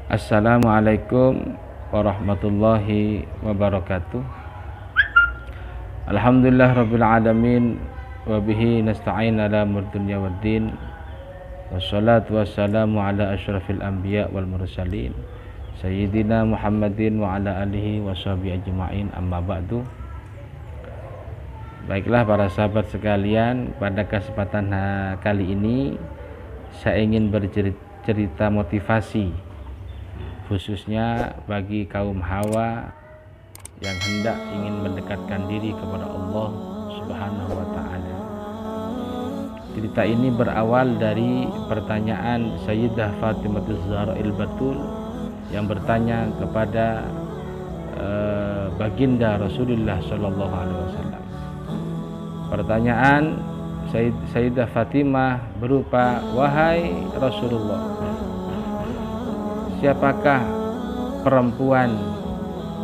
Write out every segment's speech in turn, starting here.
Assalamualaikum warahmatullahi wabarakatuh. Alhamdulillah rabbil alamin wa bihi nasta'in ala umur dunya waddin. Wassalatu wassalamu ala asyrafil anbiya wal mursalin sayyidina Muhammadin wa ala alihi washabihi ajma'in, amma ba'du. Baiklah para sahabat sekalian, pada kesempatan kali ini saya ingin bercerita motivasi khususnya bagi kaum hawa yang hendak ingin mendekatkan diri kepada Allah Subhanahu wa ta'ala. Cerita ini berawal dari pertanyaan Sayyidah Fatimah Az-Zahra Al-Batul yang bertanya kepada baginda Rasulullah sallallahu alaihi wasallam. Pertanyaan Sayyidah Fatimah berupa, wahai Rasulullah, siapakah perempuan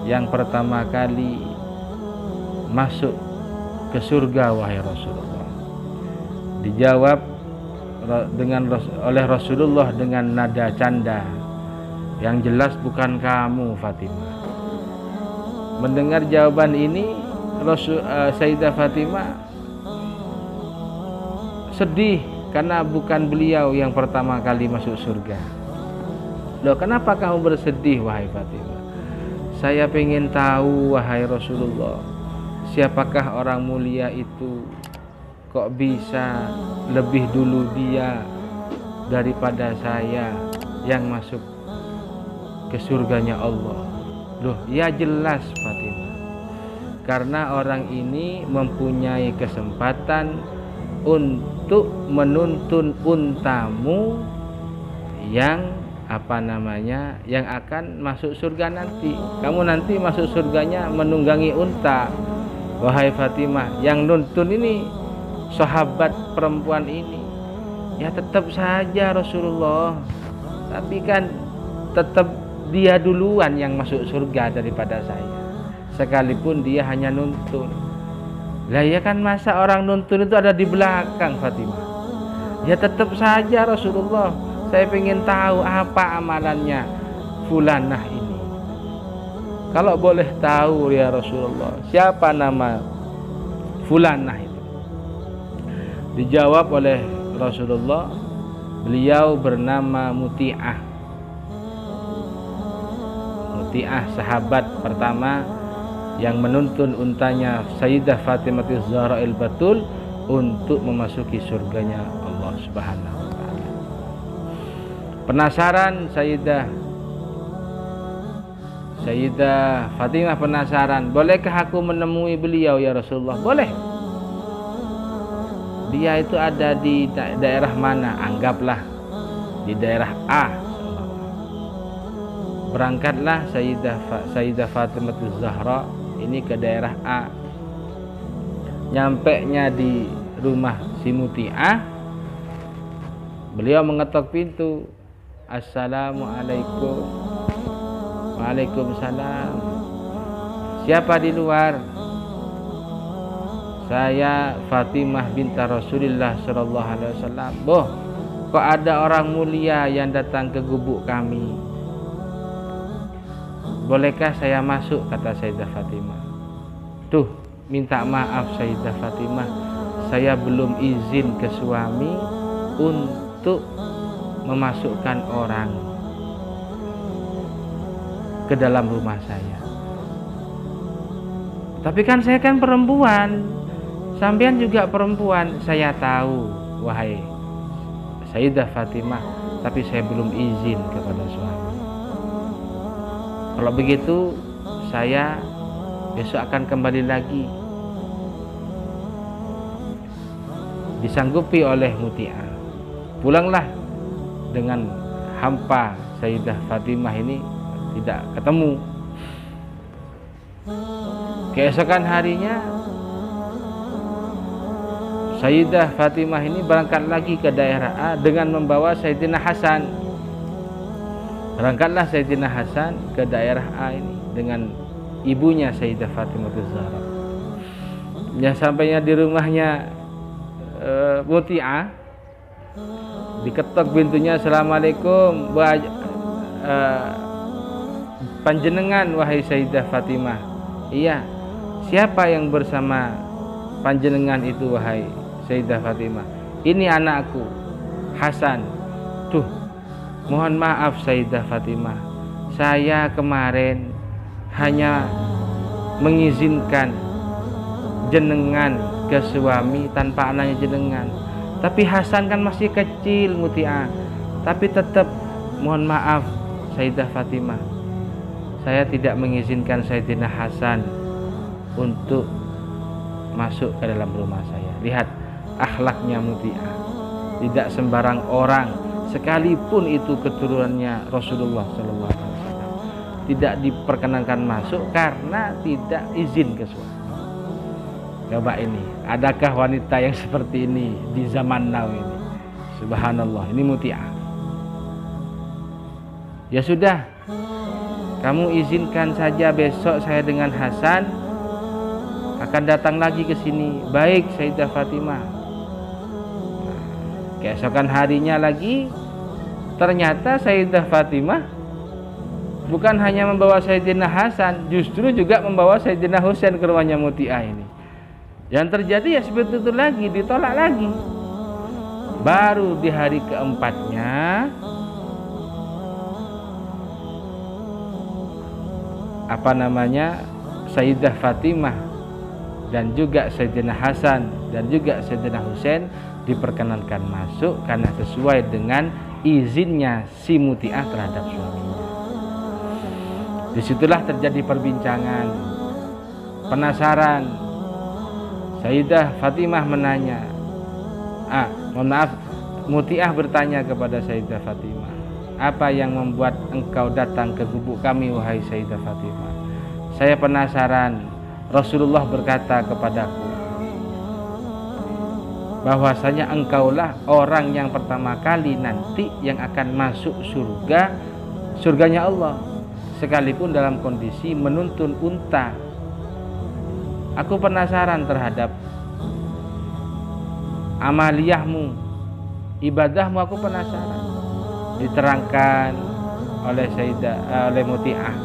yang pertama kali masuk ke surga wahai Rasulullah? Dijawab oleh Rasulullah dengan nada canda, yang jelas bukan kamu Fatimah. Mendengar jawaban ini, Sayyidah Fatimah sedih karena bukan beliau yang pertama kali masuk surga. Loh, kenapa kamu bersedih wahai Fatimah? Saya pengen tahu wahai Rasulullah, siapakah orang mulia itu? Kok bisa lebih dulu dia daripada saya yang masuk ke surganya Allah? Loh, ya jelas Fatimah, karena orang ini mempunyai kesempatan untuk menuntun untamu yang yang akan masuk surga nanti. Kamu nanti masuk surganya menunggangi unta wahai Fatimah. Yang nuntun ini sahabat perempuan ini. Ya tetap saja Rasulullah, tapi kan tetap dia duluan yang masuk surga daripada saya, sekalipun dia hanya nuntun. Lah ya kan, masa orang nuntun itu ada di belakang Fatimah? Ya tetap saja Rasulullah, saya ingin tahu apa amalannya fulanah ini. Kalau boleh tahu ya Rasulullah, siapa nama fulanah itu? Dijawab oleh Rasulullah, beliau bernama Muti'ah. Muti'ah, sahabat pertama yang menuntun untanya Sayyidah Fatimah Az-Zahra Al-Batul untuk memasuki surganya Allah Subhanahu wa ta'ala. Penasaran Sayyidah Fatimah penasaran, bolehkah aku menemui beliau ya Rasulullah? Boleh. Dia itu ada di daerah mana? Anggaplah di daerah A. Berangkatlah Sayyidah Fatimah Az-Zahra ini ke daerah A. Nyampenya di rumah si Muti'ah, beliau mengetok pintu. Assalamualaikum. Waalaikumsalam. Siapa di luar? Saya Fatimah binti Rasulullah sallallahu alaihi wasallam. Boh, kok ada orang mulia yang datang ke gubuk kami? Bolehkah saya masuk? Kata Sayyidah Fatimah. Tuh, minta maaf Sayyidah Fatimah, saya belum izin ke suami untuk memasukkan orang ke dalam rumah saya. Tapi kan saya kan perempuan, sampean juga perempuan. Saya tahu wahai Sayyidah Fatimah, tapi saya belum izin kepada suami. Kalau begitu saya besok akan kembali lagi. Disanggupi oleh Muti'ah. Pulanglah dengan hampa Sayyidah Fatimah ini tidak ketemu. Keesokan harinya Sayyidah Fatimah ini berangkat lagi ke daerah A dengan membawa Sayyidina Hasan. Berangkatlah Sayyidina Hasan ke daerah A ini dengan ibunya Sayyidah Fatimah Az-Zahra. Ya, sampainya di rumahnya Muti'ah, diketok pintunya. Assalamualaikum, panjenengan wahai Sayyidah Fatimah. Iya, siapa yang bersama panjenengan itu wahai Sayyidah Fatimah? Ini anakku Hasan. Tuh, mohon maaf Sayyidah Fatimah, saya kemarin hanya mengizinkan jenengan ke suami tanpa anaknya jenengan. Tapi Hasan kan masih kecil Muti'ah. Tapi tetap mohon maaf Sayyidah Fatimah, saya tidak mengizinkan Sayyidina Hasan untuk masuk ke dalam rumah saya. Lihat akhlaknya Muti'ah. Tidak sembarang orang, sekalipun itu keturunannya Rasulullah SAW, tidak diperkenankan masuk karena tidak izin ke suami. Coba ini, adakah wanita yang seperti ini di zaman now ini? Subhanallah, ini Muti'ah. Ya sudah, kamu izinkan saja besok saya dengan Hasan akan datang lagi ke sini. Baik Sayyidah Fatimah. Keesokan harinya lagi, ternyata Sayyidah Fatimah bukan hanya membawa Sayyidina Hasan, justru juga membawa Sayyidina Husain ke rumahnya Muti'ah ini. Yang terjadi ya seperti itu lagi, ditolak lagi. Baru di hari keempatnya, Sayyidah Fatimah dan juga Sayyidina Hasan dan juga Sayyidina Husain diperkenankan masuk karena sesuai dengan izinnya si Muti'ah terhadap suaminya. Disitulah terjadi perbincangan, penasaran. Sayyidah Fatimah menanya, Muti'ah bertanya kepada Sayyidah Fatimah, apa yang membuat engkau datang ke gubuk kami wahai Sayyidah Fatimah? Saya penasaran. Rasulullah berkata kepadaku bahwasanya engkaulah orang yang pertama kali nanti yang akan masuk surganya Allah, sekalipun dalam kondisi menuntun unta. Aku penasaran terhadap amaliyahmu, ibadahmu, aku penasaran. Diterangkan oleh oleh Muti'ah,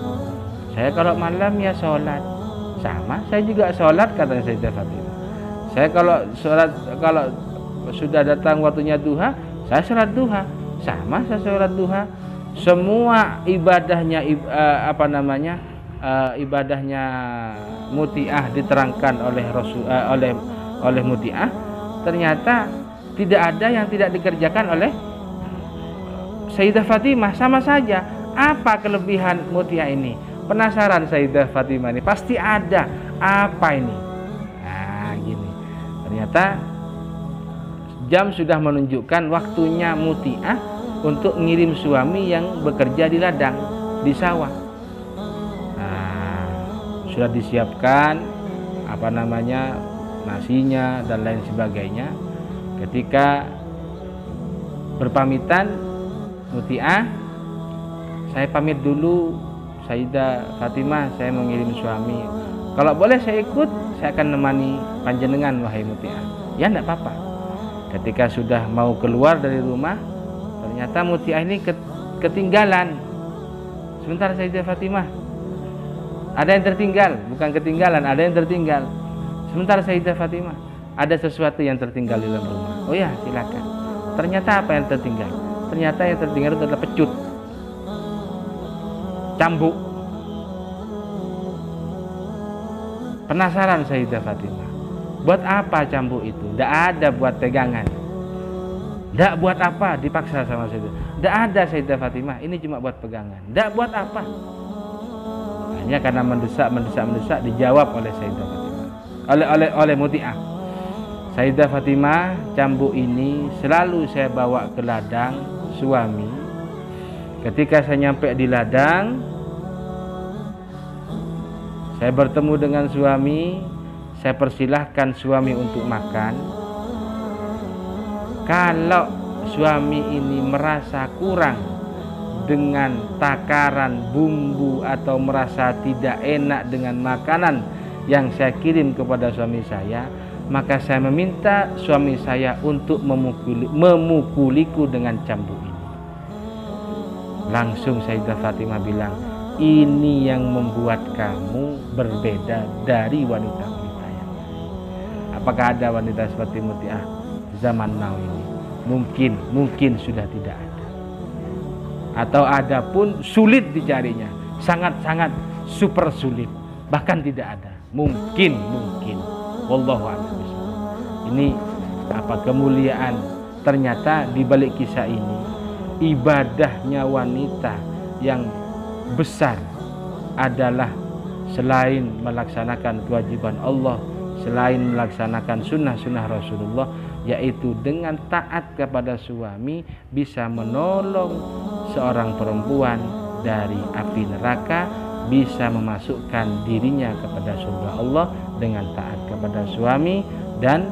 saya kalau malam ya sholat, sama saya juga sholat, kata Sayyidah Fatimah. Saya kalau sudah datang waktunya duha, saya sholat duha, sama saya sholat duha. Semua ibadahnya ibadahnya Muti'ah diterangkan oleh oleh Muti'ah, ternyata tidak ada yang tidak dikerjakan oleh Sayyidah Fatimah, sama saja. Apa kelebihan Muti'ah ini? Penasaran Sayyidah Fatimah ini, pasti ada. Apa ini? Nah, gini. Ternyata jam sudah menunjukkan waktunya Muti'ah untuk ngirim suami yang bekerja di ladang, di sawah. Nah, sudah disiapkan nasinya dan lain sebagainya. Ketika berpamitan, Muti'ah, saya pamit dulu Sayyidah Fatimah, saya mengirim suami. Kalau boleh saya ikut, saya akan menemani panjenengan wahai Muti'ah. Ya enggak apa-apa. Ketika sudah mau keluar dari rumah, ternyata Muti'ah ini ketinggalan. Sebentar Sayyidah Fatimah, ada yang tertinggal, bukan ketinggalan, ada yang tertinggal. Sebentar Sayyidah Fatimah, ada sesuatu yang tertinggal di dalam rumah. Oh ya, silakan. Ternyata apa yang tertinggal? Ternyata yang tertinggal itu adalah pecut, cambuk. Penasaran Sayyidah Fatimah, buat apa cambuk itu? Tidak ada buat pegangan, tidak buat apa, dipaksa sama Sayyidah. Tidak ada Sayyidah Fatimah, ini cuma buat pegangan. Tidak buat apa. Hanya karena mendesak dijawab oleh Sayyidah Fatimah, oleh Muti'ah. Sayyidah Fatimah, cambuk ini selalu saya bawa ke ladang suami. Ketika saya nyampe di ladang, saya bertemu dengan suami, saya persilahkan suami untuk makan. Kalau suami ini merasa kurang dengan takaran bumbu atau merasa tidak enak dengan makanan yang saya kirim kepada suami saya, maka saya meminta suami saya untuk memukuliku dengan cambuk ini. Langsung Sayyidah Fatimah bilang, ini yang membuat kamu berbeda dari wanita-wanita yang lain. Apakah ada wanita seperti Muti'ah zaman now ini? Mungkin sudah tidak ada. Atau ada pun sulit dicarinya, sangat-sangat super sulit, bahkan tidak ada. Mungkin. Wallahu a'lam bishawab. Ini kemuliaan. Ternyata di balik kisah ini, ibadahnya wanita yang besar adalah selain melaksanakan kewajiban Allah, selain melaksanakan sunnah-sunnah Rasulullah, yaitu dengan taat kepada suami bisa menolong seorang perempuan dari api neraka, bisa memasukkan dirinya kepada surga Allah dengan taat kepada suami dan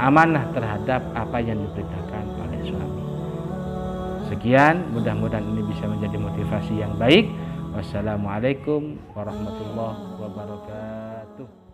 amanah terhadap apa yang diperintahkan oleh suami. Sekian, mudah-mudahan ini bisa menjadi motivasi yang baik. Wassalamualaikum warahmatullahi wabarakatuh.